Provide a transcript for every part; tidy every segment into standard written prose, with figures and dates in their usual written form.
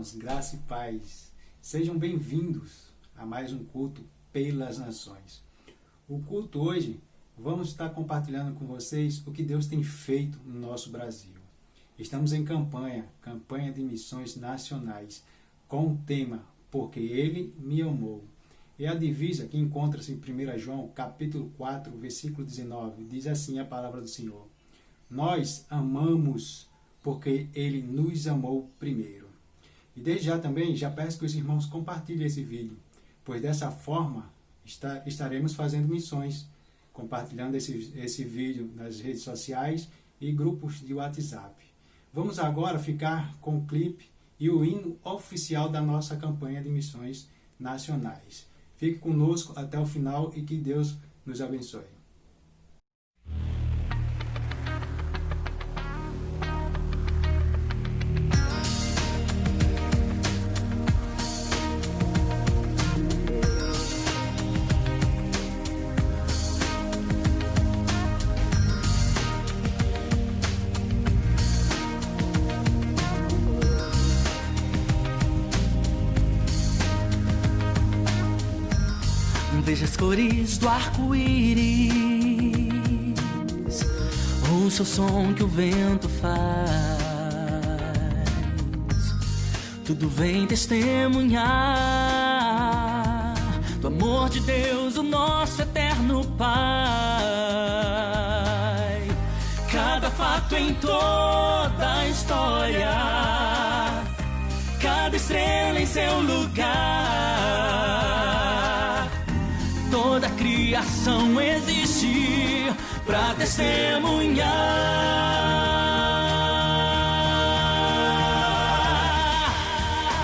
irmãos, graça e paz. Sejam bem-vindos a mais um culto pelas nações. O culto hoje, vamos estar compartilhando com vocês o que Deus tem feito no nosso Brasil. Estamos em campanha de missões nacionais, com o tema Porque Ele me amou. E a divisa que encontra-se em 1 João, capítulo 4, versículo 19, diz assim a palavra do Senhor: Nós amamos porque Ele nos amou primeiro. E desde já também, já peço que os irmãos compartilhem esse vídeo, pois dessa forma estaremos fazendo missões, compartilhando esse vídeo nas redes sociais e grupos de WhatsApp. Vamos agora ficar com o clipe e o hino oficial da nossa campanha de missões nacionais. Fique conosco até o final e que Deus nos abençoe. Veja as cores do arco-íris, ouça o som que o vento faz. Tudo vem testemunhar do amor de Deus, o nosso eterno Pai. Cada fato em toda a história, cada estrela em seu lugar. Toda a criação existe para testemunhar.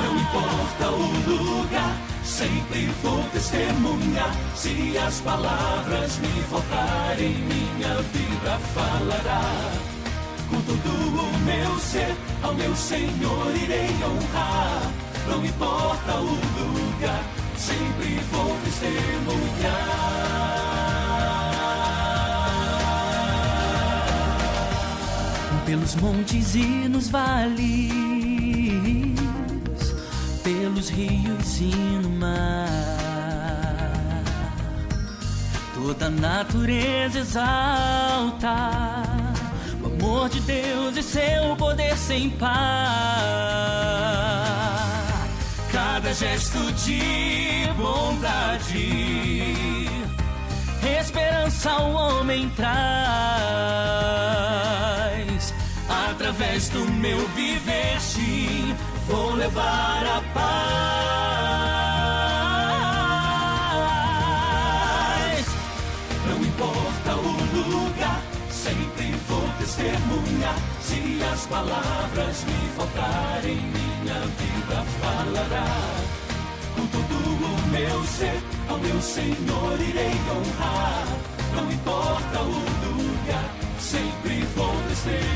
Não importa o lugar, sempre vou testemunhar. Se as palavras me faltarem, minha vida falará. Com todo o meu ser, ao meu Senhor irei honrar. Não importa o lugar, sempre vou testemunhar. Pelos montes e nos vales, pelos rios e no mar, toda a natureza exalta o amor de Deus e seu poder sem par. Cada gesto de bondade, esperança ao homem traz. Através do meu viver, sim, vou levar a paz. Não importa o lugar, sempre vou testemunhar. Se as palavras me faltarem, minha vida falará. Com todo o meu ser, ao meu Senhor irei honrar. Não importa o lugar, sempre vou testemunhar.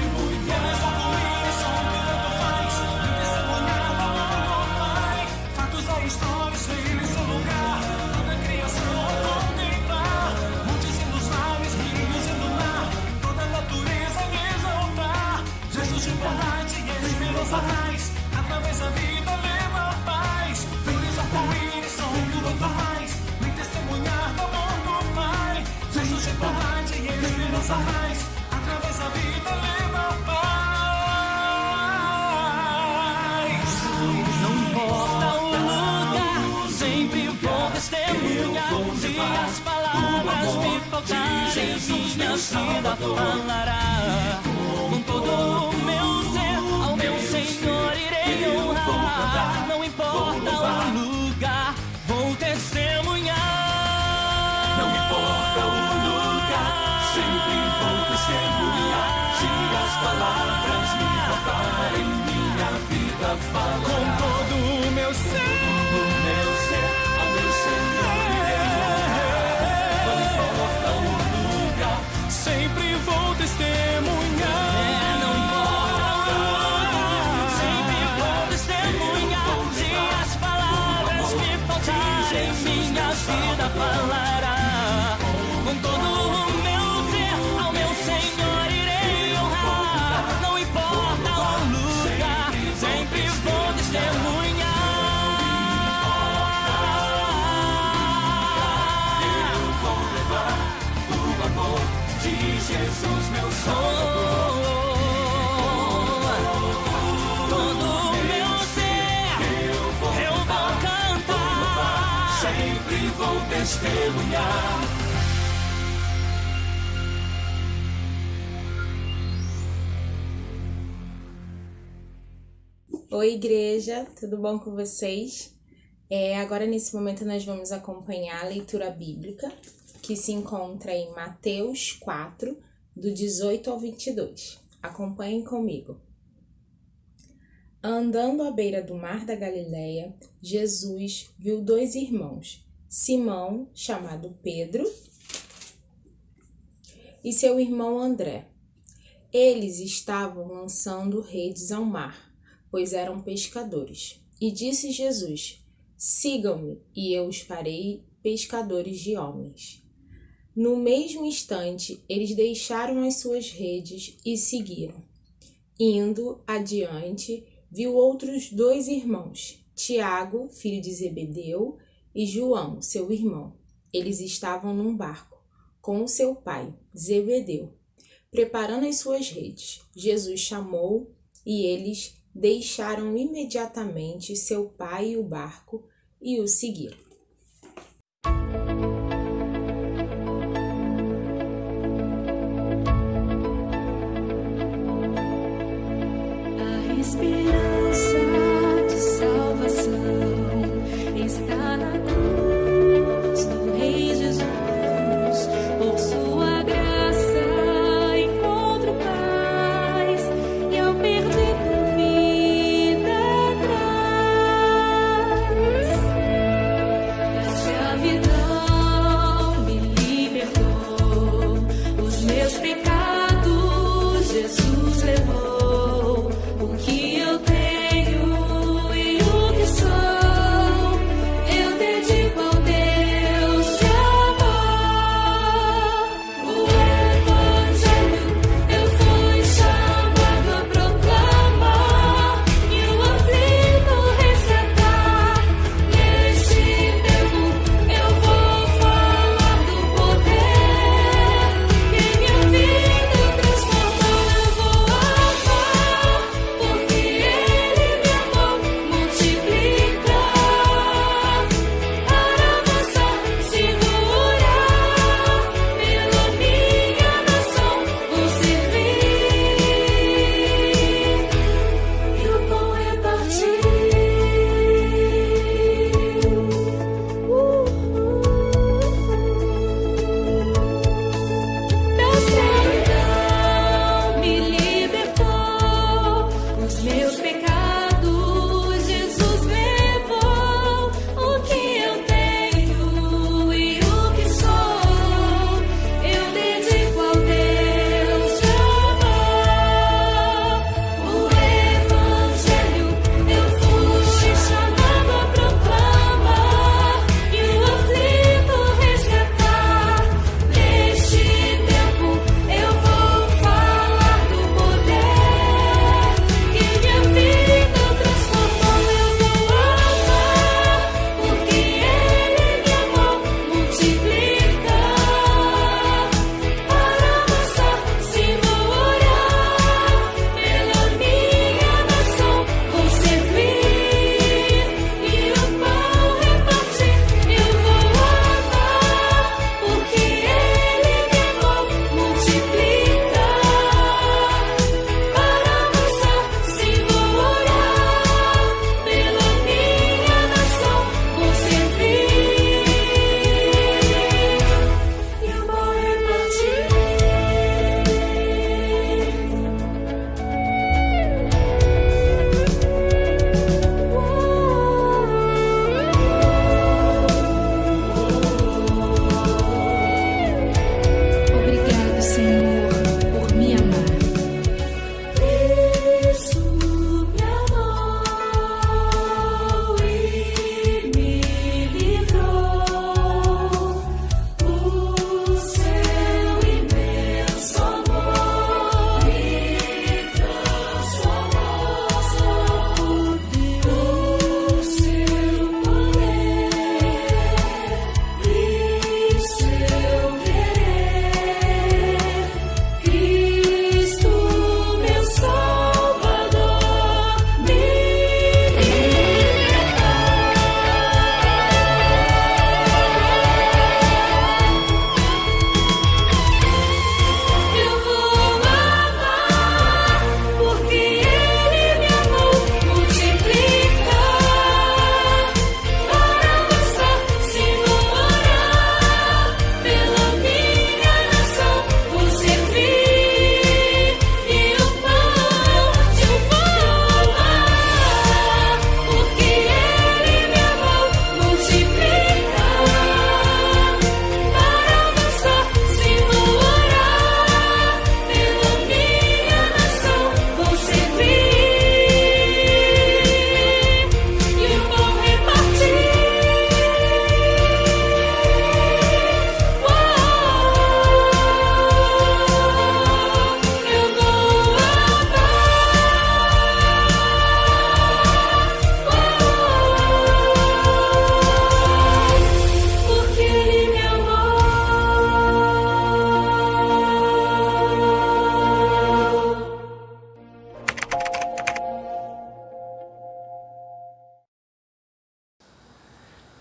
Fatos da história, sem seu lugar. Toda a criação a contemplar. Montes e nos vales, rios e no mar. Toda a natureza a exaltar. Jesus de bondade e esperança traz. Através da vida leva a paz. Felizes arco-íris são tudo paz. Vem testemunhar do amor do Pai. Jesus de bondade e esperança traz. Através da vida leva a paz. Não importa o lugar, sempre vou testemunhar. Se as palavras me faltarem, minha vida falará. Com todo o meu ser, ao meu Senhor irei honrar. Não importa o lugar, vou testemunhar. Não importa o lugar, sempre vou testemunhar. Se as palavras me faltarem, minha vida falará. Com todo o meu ser, ao meu Senhor irei honrar. Não importa o lugar, sempre vou testemunhar. Não importa o lugar, sempre vou testemunhar. Se as palavras me faltarem, minha vida falará. Com todo o meu ser, ao meu Senhor irei honrar. Não importa o lugar, sempre vou testemunhar. Salvador. Todo o meu ser eu vou cantar, sempre vou testemunhar. Oi, igreja, tudo bom com vocês? Agora, nesse momento, nós vamos acompanhar a leitura bíblica, que se encontra em Mateus 4, do 18 ao 22. Acompanhem comigo. Andando à beira do mar da Galileia, Jesus viu 2 irmãos, Simão, chamado Pedro, e seu irmão André. Eles estavam lançando redes ao mar, pois eram pescadores. E disse Jesus: sigam-me, e eu os farei pescadores de homens. No mesmo instante, eles deixaram as suas redes e seguiram. Indo adiante, viu outros 2 irmãos, Tiago, filho de Zebedeu, e João, seu irmão. Eles estavam num barco, com o seu pai, Zebedeu, preparando as suas redes. Jesus chamou e eles deixaram imediatamente seu pai e o barco e o seguiram. A esperança de salvação está na cruz do Rei Jesus. Por sua graça encontro paz e ao perdido vida traz.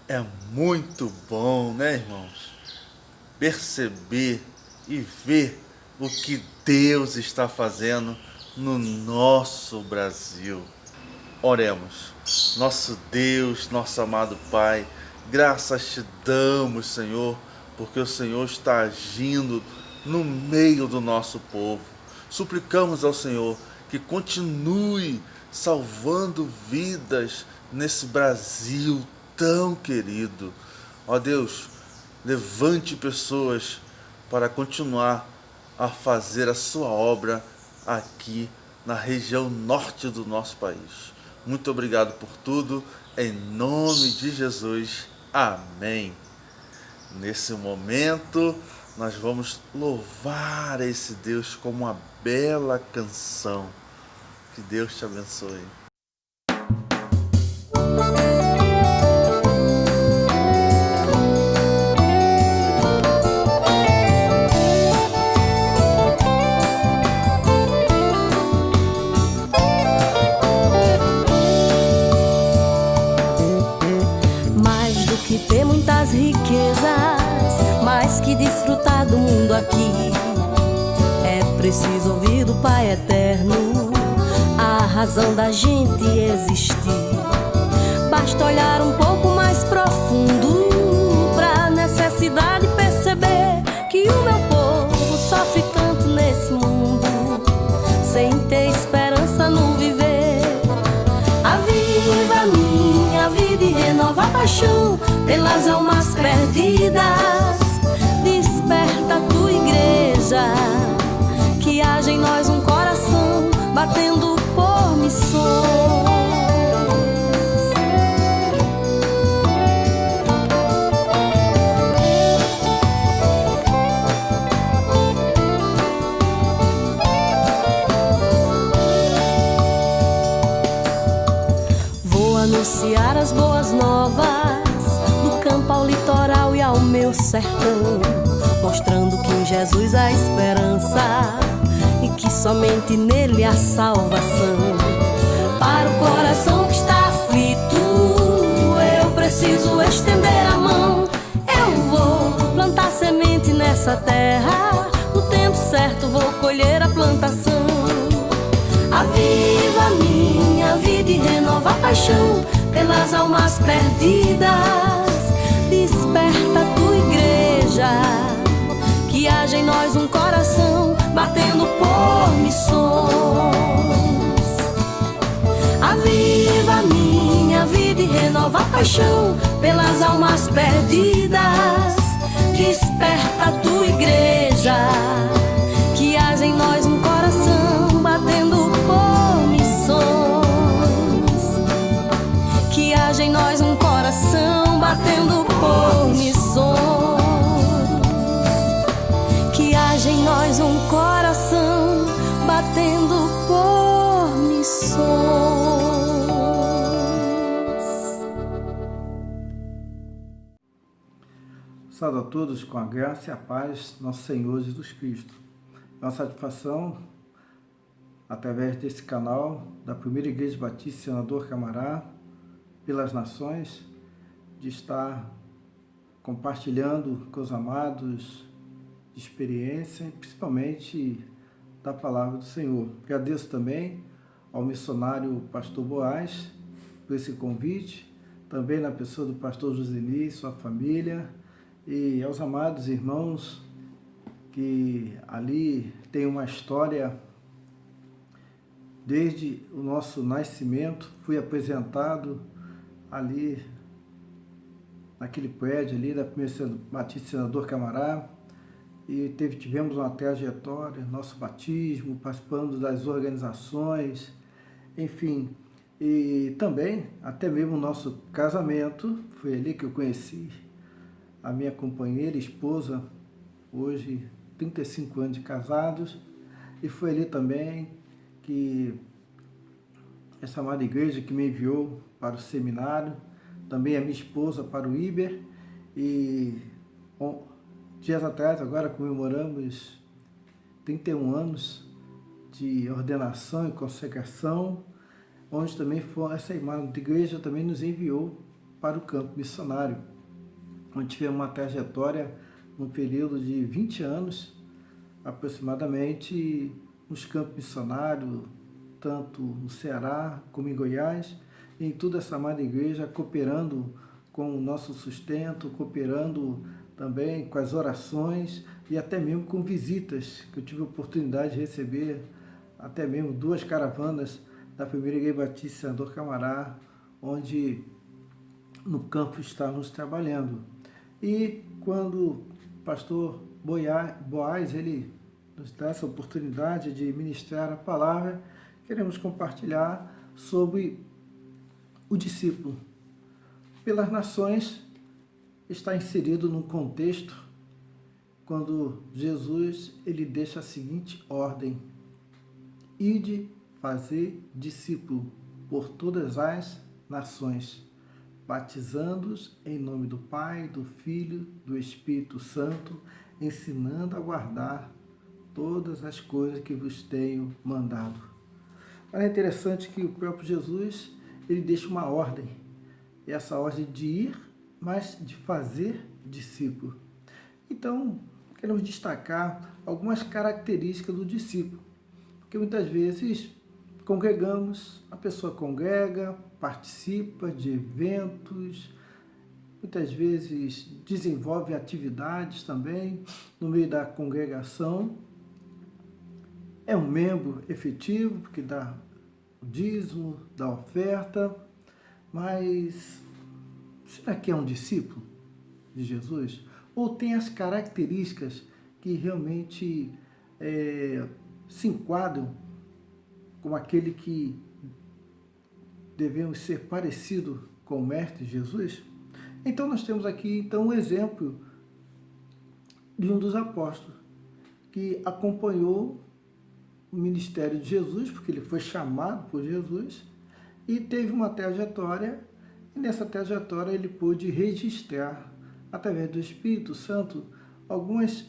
É muito bom, né, irmãos? Perceber e ver o que Deus está fazendo no nosso Brasil. Oremos. Nosso Deus, nosso amado Pai, graças te damos, Senhor, porque o Senhor está agindo no meio do nosso povo. Suplicamos ao Senhor que continue salvando vidas nesse Brasil tão querido. Ó Deus, levante pessoas para continuar a fazer a sua obra aqui na região norte do nosso país. Muito obrigado por tudo, em nome de Jesus. Amém. Nesse momento, nós vamos louvar esse Deus com uma bela canção. Que Deus te abençoe. Mais do que ter muitas riquezas, mais que desfrutar do mundo aqui, é preciso ouvir do Pai Eterno a razão da gente existir. Basta olhar um pouco mais profundo pra necessidade perceber que o meu povo sofre tanto nesse mundo, sem ter esperança no viver. Aviva minha vida e renova a paixão pelas almas perdidas. Desperta a tua igreja, que haja em nós um coração batendo por missões. Vou anunciar as boas novas do campo ao litoral e ao meu sertão, mostrando que em Jesus há esperança e que somente nele há salvação. Para o coração que está aflito, eu preciso estender a mão. Eu vou plantar semente nessa terra, no tempo certo vou colher a plantação. Aviva minha vida e renova a paixão pelas almas perdidas. Desperta a tua igreja, que haja em nós um coração batendo por missões. Aviva minha vida e renova a paixão pelas almas perdidas. Desperta a tua igreja, que haja em nós um coração batendo por missões. Que haja em nós um coração batendo por missões. Que haja em nós um coração batendo por missões. Saúdo a todos com a graça e a paz do nosso Senhor Jesus Cristo. É uma satisfação, através desse canal da Primeira Igreja Batista Senador Camará, pelas nações, de estar compartilhando com os amados de experiência, principalmente da Palavra do Senhor. Agradeço também ao missionário Pastor Boaz por esse convite, também na pessoa do Pastor Joseli e sua família, e aos amados irmãos que ali tem uma história desde o nosso nascimento. Fui apresentado ali naquele prédio ali da Primeira Batista Senador Camará, e tivemos uma trajetória, nosso batismo, participando das organizações, enfim, e também até mesmo o nosso casamento. Foi ali que eu conheci a minha companheira, esposa, hoje 35 anos de casados, e foi ali também que essa amada igreja que me enviou para o seminário, também a minha esposa para o Iber, e dias atrás agora comemoramos 31 anos de ordenação e consagração, onde também essa irmã da igreja também nos enviou para o campo missionário, onde tivemos uma trajetória num período de 20 anos, aproximadamente, nos campos missionários, tanto no Ceará como em Goiás, e em toda essa amada igreja, cooperando com o nosso sustento, cooperando também com as orações e até mesmo com visitas, que eu tive a oportunidade de receber até mesmo 2 caravanas da primeira Igreja Batista Senador Camará, onde no campo estávamos trabalhando. E quando o pastor Boaz, ele nos dá essa oportunidade de ministrar a palavra, queremos compartilhar sobre o discípulo. Pelas nações está inserido num contexto quando Jesus ele deixa a seguinte ordem: ide fazer discípulo por todas as nações, batizando-os em nome do Pai, do Filho, do Espírito Santo, ensinando a guardar todas as coisas que vos tenho mandado. Mas é interessante que o próprio Jesus ele deixa uma ordem, e essa ordem de ir, mas de fazer discípulo. Então, queremos destacar algumas características do discípulo, porque muitas vezes congregamos, a pessoa congrega, participa de eventos, muitas vezes desenvolve atividades também no meio da congregação, é um membro efetivo, porque dá o dízimo, dá a oferta, mas será que é um discípulo de Jesus? Ou tem as características que realmente se enquadram como aquele que devemos ser parecido com o Mestre Jesus? Então nós temos aqui um exemplo de um dos apóstolos que acompanhou o ministério de Jesus, porque ele foi chamado por Jesus e teve uma trajetória, e nessa trajetória ele pôde registrar, através do Espírito Santo, algumas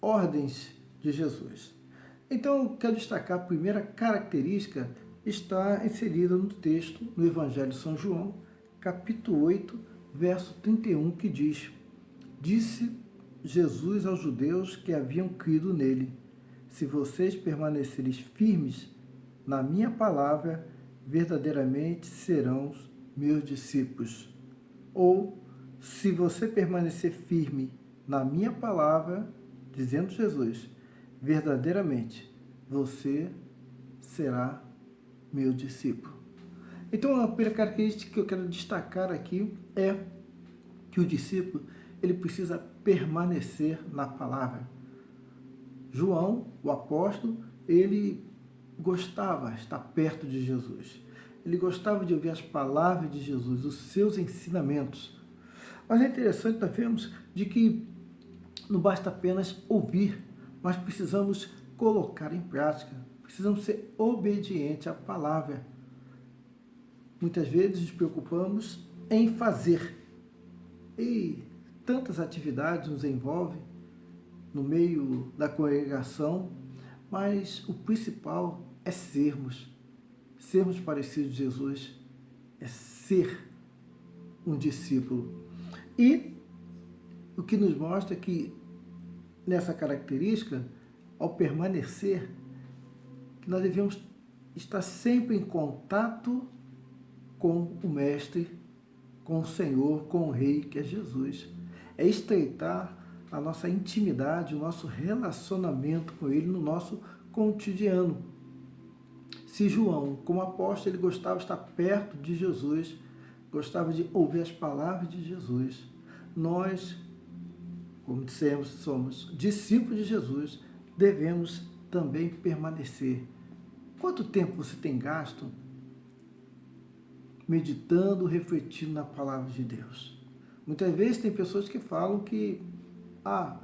ordens de Jesus. Então, eu quero destacar a primeira característica, está inserida no texto, no Evangelho de São João, capítulo 8, verso 31, que diz: disse Jesus aos judeus que haviam crido nele: se vocês permanecerem firmes na minha palavra, verdadeiramente serão meus discípulos. Ou, se você permanecer firme na minha palavra, dizendo Jesus, verdadeiramente você será meu discípulo. Então, a primeira característica que eu quero destacar aqui é que o discípulo ele precisa permanecer na palavra. João, o apóstolo, ele gostava de estar perto de Jesus. Ele gostava de ouvir as palavras de Jesus, os seus ensinamentos. Mas é interessante nós vemos de que não basta apenas ouvir, mas precisamos colocar em prática. Precisamos ser obedientes à palavra. Muitas vezes nos preocupamos em fazer. E tantas atividades nos envolvem no meio da congregação, mas o principal é sermos parecidos de Jesus, é ser um discípulo. E o que nos mostra que nessa característica, ao permanecer, que nós devemos estar sempre em contato com o Mestre, com o Senhor, com o Rei, que é Jesus. É estreitar a nossa intimidade, o nosso relacionamento com Ele no nosso cotidiano. Se João, como apóstolo, ele gostava de estar perto de Jesus, gostava de ouvir as palavras de Jesus, nós, como dissemos, somos discípulos de Jesus, devemos também permanecer. Quanto tempo você tem gasto meditando, refletindo na palavra de Deus? Muitas vezes tem pessoas que falam que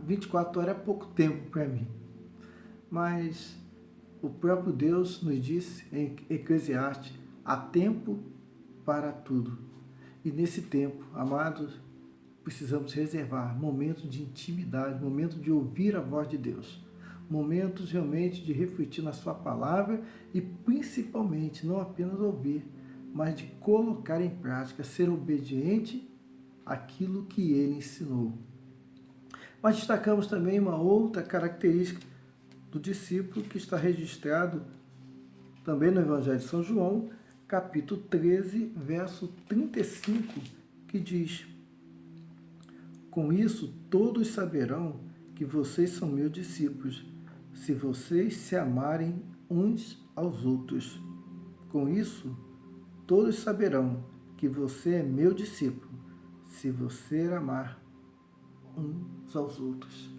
24 horas é pouco tempo para mim. Mas o próprio Deus nos disse em Eclesiastes: há tempo para tudo. E nesse tempo, amados, precisamos reservar momentos de intimidade, momentos de ouvir a voz de Deus, momentos realmente de refletir na sua palavra e principalmente não apenas ouvir, mas de colocar em prática, ser obediente àquilo que ele ensinou. Mas destacamos também uma outra característica do discípulo que está registrado também no Evangelho de São João, capítulo 13, verso 35, que diz: com isso todos saberão que vocês são meus discípulos, se vocês se amarem uns aos outros. Com isso, todos saberão que você é meu discípulo, se você amar uns aos outros.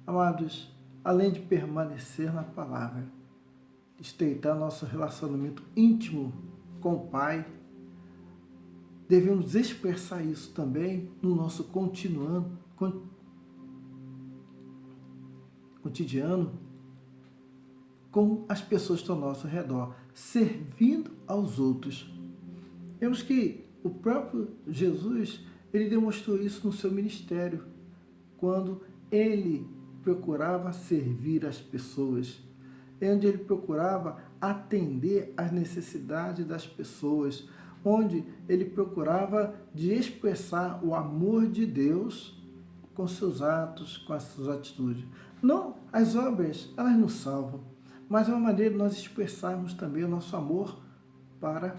Amados, além de permanecer na palavra, estreitar nosso relacionamento íntimo com o Pai, devemos expressar isso também no nosso cotidiano com as pessoas que estão ao nosso redor, servindo aos outros. Vemos que o próprio Jesus, ele demonstrou isso no seu ministério, quando ele procurava servir as pessoas, onde ele procurava atender às necessidades das pessoas, onde ele procurava de expressar o amor de Deus com seus atos, com as suas atitudes. Não, as obras, elas nos salvam, mas é uma maneira de nós expressarmos também o nosso amor para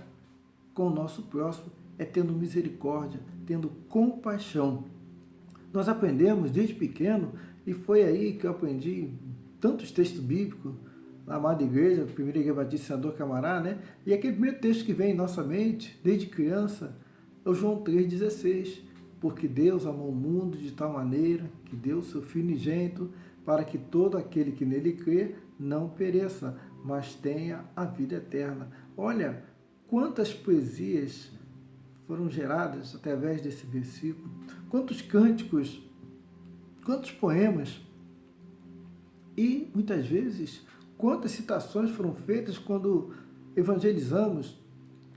com o nosso próximo, é tendo misericórdia, tendo compaixão. Nós aprendemos desde pequeno, e foi aí que eu aprendi tantos textos bíblicos, na amada igreja, a primeira igreja batista Senador Camará, né? E aquele primeiro texto que vem em nossa mente, desde criança, é o João 3,16. Porque Deus amou o mundo de tal maneira que deu o seu Filho unigênito, para que todo aquele que nele crê não pereça, mas tenha a vida eterna. Olha quantas poesias foram geradas através desse versículo, quantos cânticos, quantos poemas, e muitas vezes quantas citações foram feitas quando evangelizamos,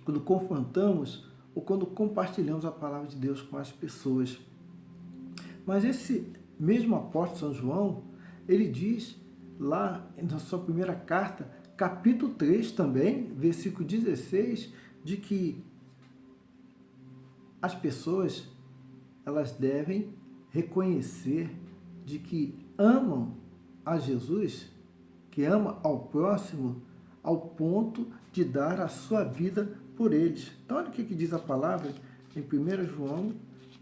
quando confrontamos ou quando compartilhamos a palavra de Deus com as pessoas. Mas esse mesmo apóstolo São João, ele diz lá na sua primeira carta, capítulo 3 também, versículo 16, de que as pessoas, elas devem reconhecer de que amam a Jesus, que ama ao próximo, ao ponto de dar a sua vida por eles. Então, olha o que diz a palavra em 1 João,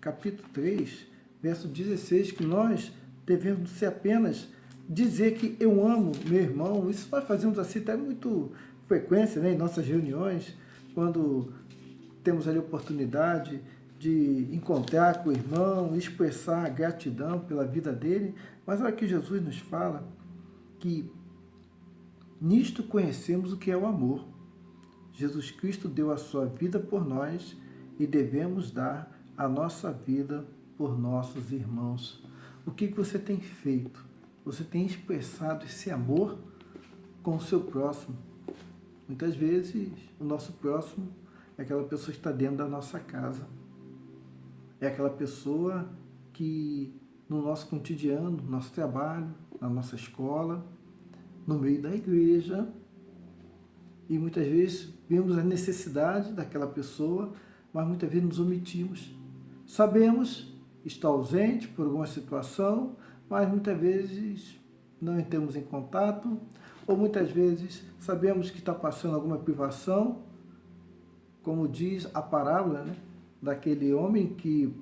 capítulo 3, verso 16, que nós devemos ser apenas dizer que eu amo meu irmão. Isso nós fazemos assim até muito frequência, né, em nossas reuniões, quando temos ali a oportunidade de encontrar com o irmão, expressar gratidão pela vida dele. Mas olha que Jesus nos fala que nisto conhecemos o que é o amor. Jesus Cristo deu a sua vida por nós e devemos dar a nossa vida por nossos irmãos. O que você tem feito? Você tem expressado esse amor com o seu próximo? Muitas vezes o nosso próximo é aquela pessoa que está dentro da nossa casa. É aquela pessoa que no nosso cotidiano, no nosso trabalho, na nossa escola, no meio da igreja, e muitas vezes vemos a necessidade daquela pessoa, mas muitas vezes nos omitimos. Sabemos que está ausente por alguma situação, mas muitas vezes não entramos em contato, ou muitas vezes sabemos que está passando alguma privação, como diz a parábola, né, daquele homem que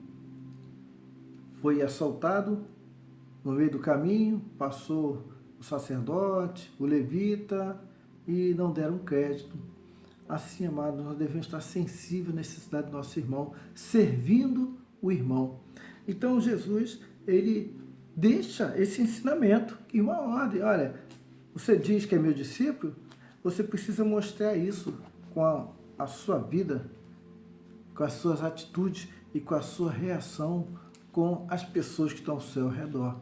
foi assaltado no meio do caminho, passou o sacerdote, o levita, e não deram crédito. Assim, amados, nós devemos estar sensíveis à necessidade do nosso irmão, servindo o irmão. Então, Jesus, ele deixa esse ensinamento e uma ordem. Olha, você diz que é meu discípulo, você precisa mostrar isso com a sua vida, com as suas atitudes e com a sua reação com as pessoas que estão ao seu redor.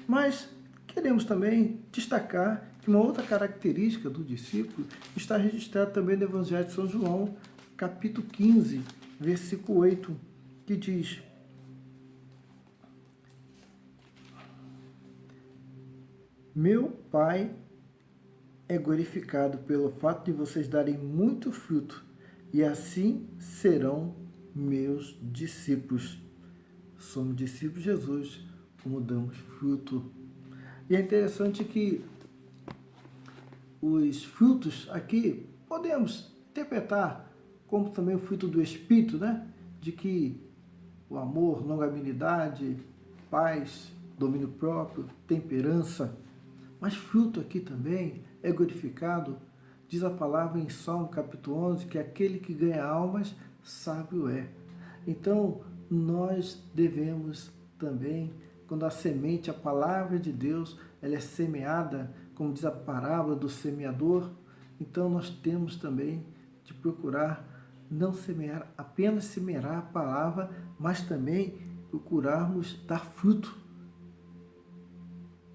Mas queremos também destacar que uma outra característica do discípulo está registrada também no Evangelho de São João, capítulo 15, versículo 8, que diz: meu Pai é glorificado pelo fato de vocês darem muito fruto e assim serão meus discípulos. Somos discípulos de Jesus, como damos fruto. E é interessante que os frutos aqui podemos interpretar como também o fruto do Espírito, né? De que o amor, longanimidade, paz, domínio próprio, temperança. Mas fruto aqui também é glorificado, diz a palavra em Salmo capítulo 11, que aquele que ganha almas, sábio é. Então, nós devemos também, quando a semente, a palavra de Deus, ela é semeada, como diz a parábola do semeador, então nós temos também de procurar não semear, apenas semear a palavra, mas também procurarmos dar fruto.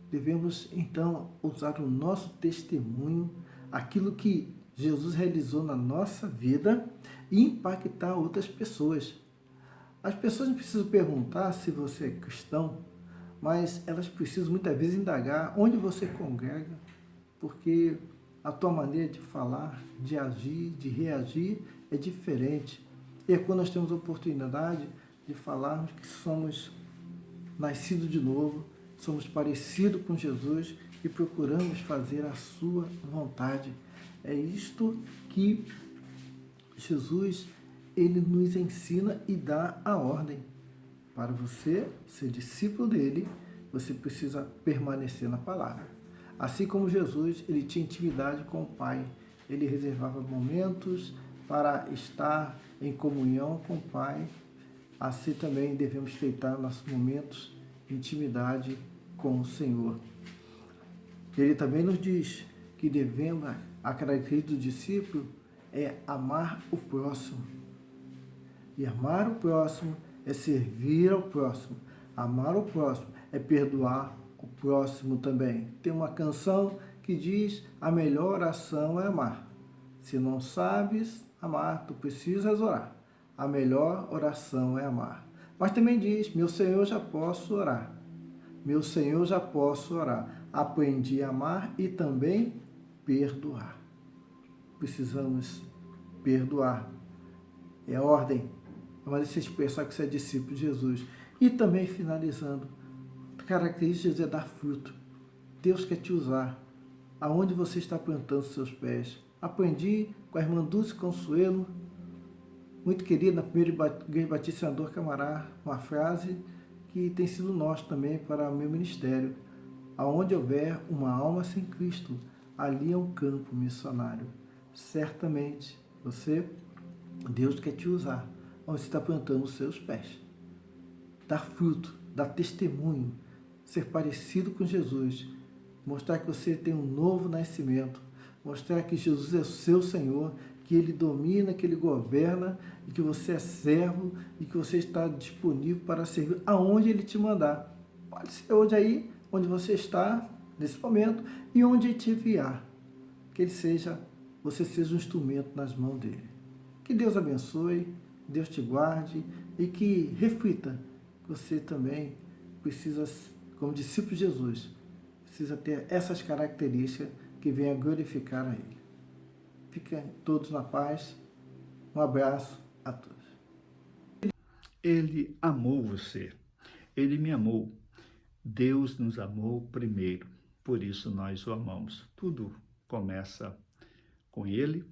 Devemos, então, usar o nosso testemunho, aquilo que Jesus realizou na nossa vida e impactar outras pessoas. As pessoas não precisam perguntar se você é cristão, mas elas precisam muitas vezes indagar onde você congrega, porque a tua maneira de falar, de agir, de reagir é diferente. E é quando nós temos a oportunidade de falarmos que somos nascidos de novo, somos parecidos com Jesus e procuramos fazer a sua vontade. É isto que Jesus, ele nos ensina e dá a ordem. Para você ser discípulo dele, você precisa permanecer na palavra. Assim como Jesus, ele tinha intimidade com o Pai. Ele reservava momentos para estar em comunhão com o Pai. Assim também devemos estreitar nossos momentos de intimidade com o Senhor. Ele também nos diz que devemos, a característica do discípulo é amar o próximo. E amar o próximo é servir ao próximo. Amar o próximo é perdoar o próximo também. Tem uma canção que diz: a melhor oração é amar. Se não sabes amar, tu precisas orar. A melhor oração é amar. Mas também diz: meu Senhor, já posso orar. Meu Senhor, já posso orar. Aprendi a amar e também perdoar. Precisamos perdoar. É ordem. Mas você expressar que você é discípulo de Jesus. E também, finalizando, a característica de Jesus é dar fruto. Deus quer te usar. Aonde você está plantando os seus pés. Aprendi com a irmã Dulce Consuelo, muito querida, na primeira Igreja Batista Senador Camará, uma frase que tem sido nós também para o meu ministério. Aonde houver uma alma sem Cristo, ali é um campo missionário. Certamente, Deus quer te usar, onde você está plantando os seus pés. Dar fruto, dar testemunho, ser parecido com Jesus, mostrar que você tem um novo nascimento, mostrar que Jesus é o seu Senhor, que Ele domina, que Ele governa, e que você é servo, e que você está disponível para servir aonde Ele te mandar. Pode ser hoje aí, onde você está, nesse momento, e onde Ele te enviar. Que você seja um instrumento nas mãos dEle. Que Deus abençoe, Deus te guarde, e que reflita que você também precisa, como discípulo de Jesus, precisa ter essas características que venham glorificar a Ele. Fiquem todos na paz. Um abraço a todos. Ele amou você. Ele me amou. Deus nos amou primeiro. Por isso nós o amamos. Tudo começa com Ele.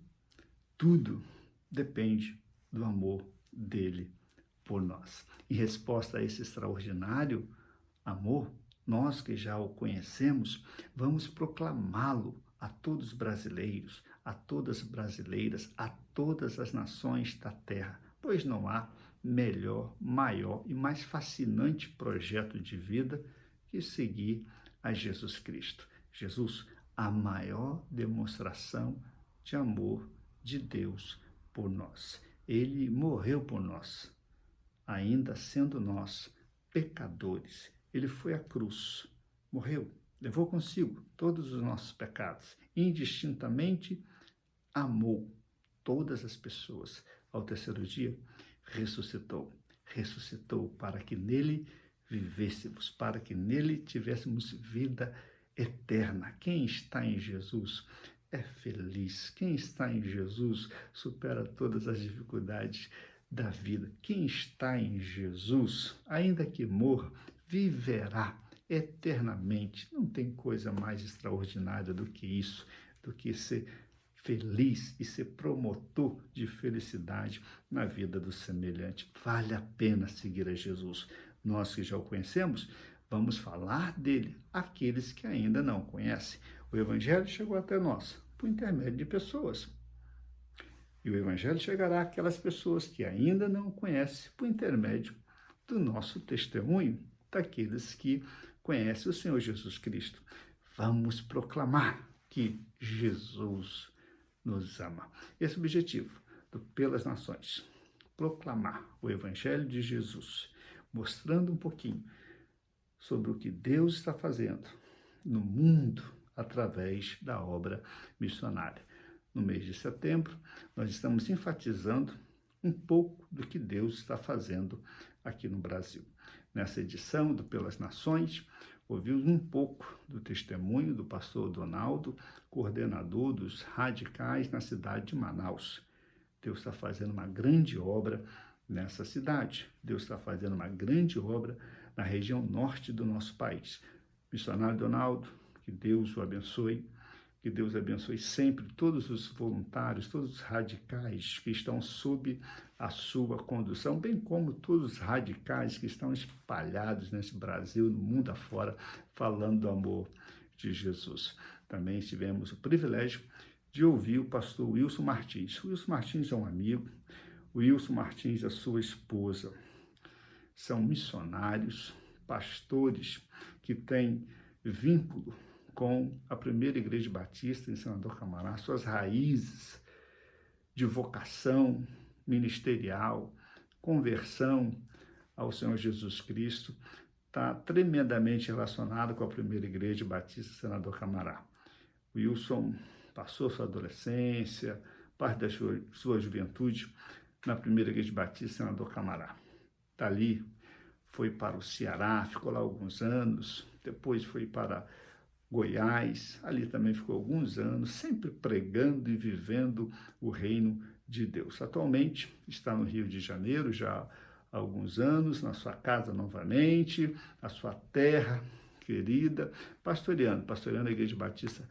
Tudo depende do amor dele por nós. Em resposta a esse extraordinário amor, nós que já o conhecemos, vamos proclamá-lo a todos os brasileiros, a todas as brasileiras, a todas as nações da terra, pois não há melhor, maior e mais fascinante projeto de vida que seguir a Jesus Cristo. Jesus, a maior demonstração de amor de Deus por nós. Ele morreu por nós, ainda sendo nós pecadores. Ele foi à cruz, morreu, levou consigo todos os nossos pecados, indistintamente amou todas as pessoas. Ao terceiro dia, ressuscitou para que nele vivêssemos, para que nele tivéssemos vida eterna. Quem está em Jesus é feliz. Quem está em Jesus supera todas as dificuldades da vida. Quem está em Jesus, ainda que morra, viverá eternamente. Não tem coisa mais extraordinária do que isso, do que ser feliz e ser promotor de felicidade na vida do semelhante. Vale a pena seguir a Jesus. Nós que já o conhecemos, vamos falar dele àqueles que ainda não conhecem. O Evangelho chegou até nós por intermédio de pessoas. E o Evangelho chegará àquelas pessoas que ainda não conhecem por intermédio do nosso testemunho, daqueles que conhecem o Senhor Jesus Cristo. Vamos proclamar que Jesus nos ama. Esse é o objetivo do Pelas Nações. Proclamar o Evangelho de Jesus, mostrando um pouquinho sobre o que Deus está fazendo no mundo através da obra missionária. No mês de setembro, nós estamos enfatizando um pouco do que Deus está fazendo aqui no Brasil. Nessa edição do Pelas Nações, ouvimos um pouco do testemunho do pastor Donaldo, coordenador dos radicais na cidade de Manaus. Deus está fazendo uma grande obra nessa cidade. Deus está fazendo uma grande obra na região norte do nosso país. Missionário Donaldo, que Deus o abençoe, que Deus abençoe sempre todos os voluntários, todos os radicais que estão sob a sua condução, bem como todos os radicais que estão espalhados nesse Brasil, no mundo afora, falando do amor de Jesus. Também tivemos o privilégio de ouvir o pastor Wilson Martins. O Wilson Martins é um amigo, o Wilson Martins e a sua esposa são missionários, pastores que têm vínculo com a primeira igreja batista em Senador Camará, suas raízes de vocação ministerial, conversão ao Senhor Jesus Cristo, está tremendamente relacionado com a primeira igreja batista Senador Camará. O Wilson passou sua adolescência, parte da sua juventude na primeira igreja batista Senador Camará. Dali foi para o Ceará, ficou lá alguns anos, depois foi para Goiás, ali também ficou alguns anos, sempre pregando e vivendo o reino de Deus. Atualmente está no Rio de Janeiro, já há alguns anos, na sua casa novamente, na sua terra querida, pastoreando a Igreja Batista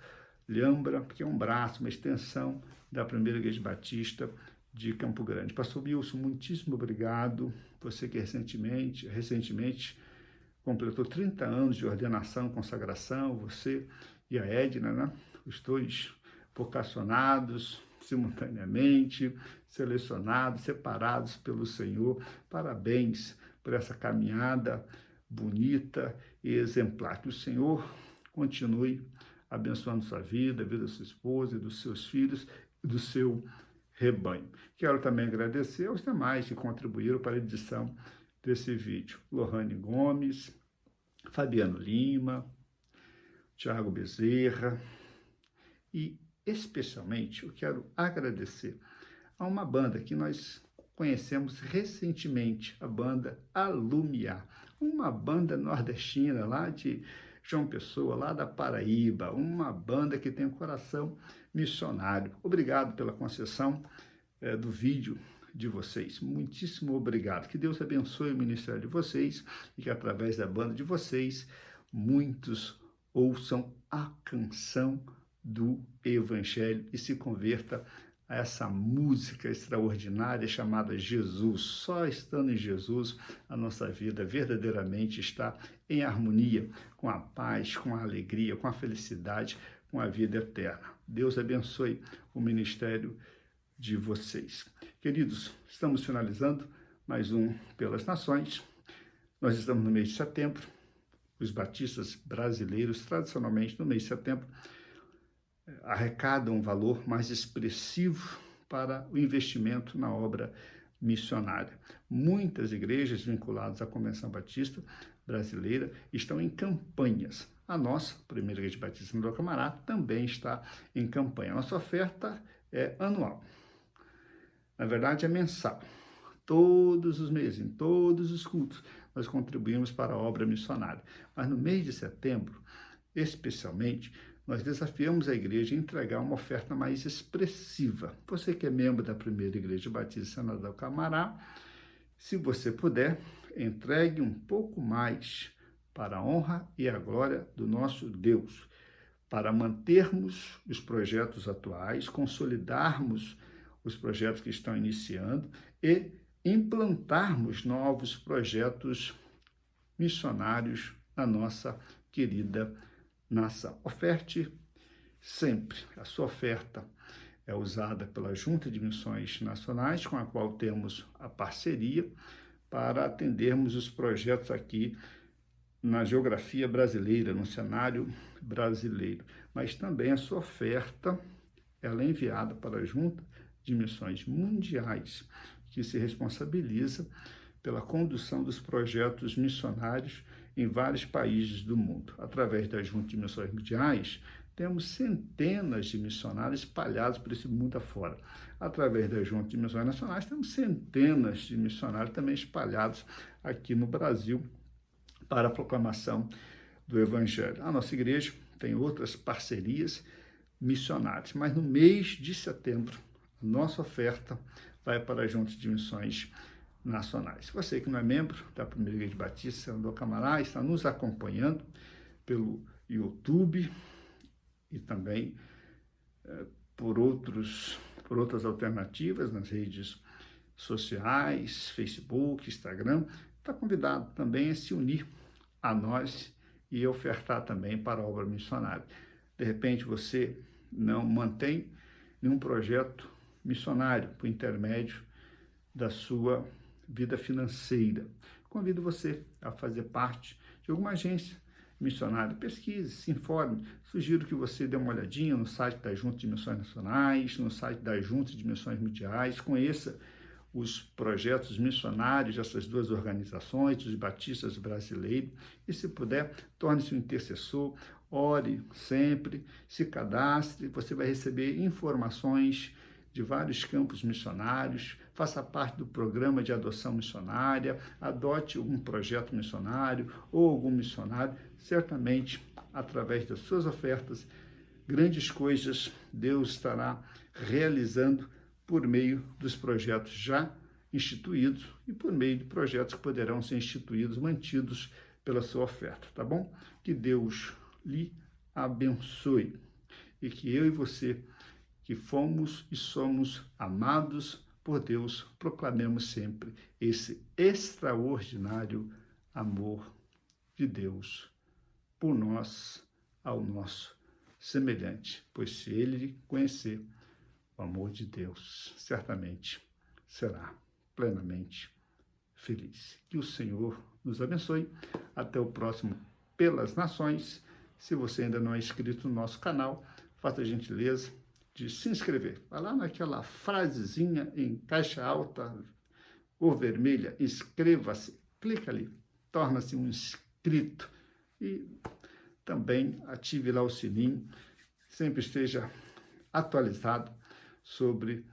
Lhambra, que é um braço, uma extensão da primeira Igreja Batista de Campo Grande. Pastor Wilson, muitíssimo obrigado, você que recentemente completou 30 anos de ordenação e consagração, você e a Edna, né? Os dois vocacionados simultaneamente, selecionados, separados pelo Senhor. Parabéns por essa caminhada bonita e exemplar. Que o Senhor continue abençoando sua vida, a vida da sua esposa e dos seus filhos e do seu rebanho. Quero também agradecer aos demais que contribuíram para a edição desse vídeo. Lohane Gomes, Fabiano Lima, Tiago Bezerra e, especialmente, eu quero agradecer a uma banda que nós conhecemos recentemente, a banda Alumiar, uma banda nordestina lá de João Pessoa, lá da Paraíba, uma banda que tem um coração missionário. Obrigado pela concessão do vídeo de vocês. Muitíssimo obrigado. Que Deus abençoe o ministério de vocês e que através da banda de vocês muitos ouçam a canção do Evangelho e se converta a essa música extraordinária chamada Jesus. Só estando em Jesus a nossa vida verdadeiramente está em harmonia com a paz, com a alegria, com a felicidade, com a vida eterna. Deus abençoe o ministério de vocês. Queridos, estamos finalizando mais um Pelas Nações. Nós estamos no mês de setembro. Os batistas brasileiros, tradicionalmente no mês de setembro, arrecadam um valor mais expressivo para o investimento na obra missionária. Muitas igrejas vinculadas à Convenção Batista Brasileira estão em campanhas. A nossa, Primeira Igreja Batista Senador Camará, também está em campanha. A nossa oferta é anual. Na verdade, é mensal. Todos os meses, em todos os cultos, nós contribuímos para a obra missionária. Mas no mês de setembro, especialmente, nós desafiamos a igreja a entregar uma oferta mais expressiva. Você que é membro da Primeira Igreja Batista Senador Camará, se você puder, entregue um pouco mais para a honra e a glória do nosso Deus, para mantermos os projetos atuais, consolidarmos os projetos que estão iniciando e implantarmos novos projetos missionários na nossa querida nação. Oferte sempre. A sua oferta é usada pela Junta de Missões Nacionais, com a qual temos a parceria para atendermos os projetos aqui na geografia brasileira, no cenário brasileiro. Mas também a sua oferta ela é enviada para a Junta de Missões Mundiais, que se responsabiliza pela condução dos projetos missionários em vários países do mundo. Através da Junta de Missões Mundiais, temos centenas de missionários espalhados por esse mundo afora. Através da Junta de Missões Nacionais, temos centenas de missionários também espalhados aqui no Brasil para a proclamação do Evangelho. A nossa igreja tem outras parcerias missionárias, mas no mês de setembro, a nossa oferta vai para a Junta de Missões Nacionais. Você que não é membro da Primeira Igreja Batista Senador Camará, está nos acompanhando pelo YouTube e também por outras alternativas nas redes sociais, Facebook, Instagram, está convidado também a se unir a nós e ofertar também para a obra missionária. De repente você não mantém nenhum projeto missionário por intermédio da sua vida financeira. Convido você a fazer parte de alguma agência missionária. Pesquise, se informe. Sugiro que você dê uma olhadinha no site da Junta de Missões Nacionais, no site da Junta de Missões Mundiais, conheça os projetos missionários dessas duas organizações, dos batistas brasileiros, e se puder, torne-se um intercessor, ore sempre, se cadastre, você vai receber informações de vários campos missionários, faça parte do programa de adoção missionária, adote um projeto missionário ou algum missionário, certamente, através das suas ofertas, grandes coisas Deus estará realizando por meio dos projetos já instituídos e por meio de projetos que poderão ser instituídos, mantidos pela sua oferta, tá bom? Que Deus lhe abençoe e que eu e você, que fomos e somos amados por Deus, proclamemos sempre esse extraordinário amor de Deus por nós, ao nosso semelhante. Pois se ele conhecer o amor de Deus, certamente será plenamente feliz. Que o Senhor nos abençoe. Até o próximo Pelas Nações. Se você ainda não é inscrito no nosso canal, faça a gentileza de se inscrever. Vai lá naquela frasezinha em caixa alta ou vermelha, inscreva-se, clica ali, torna-se um inscrito e também ative lá o sininho, sempre esteja atualizado sobre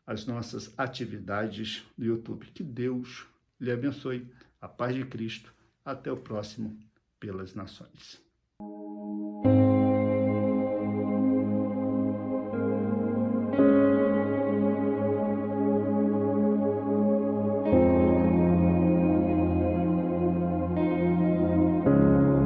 as nossas atividades no YouTube. Que Deus lhe abençoe, a paz de Cristo. Até o próximo Pelas Nações.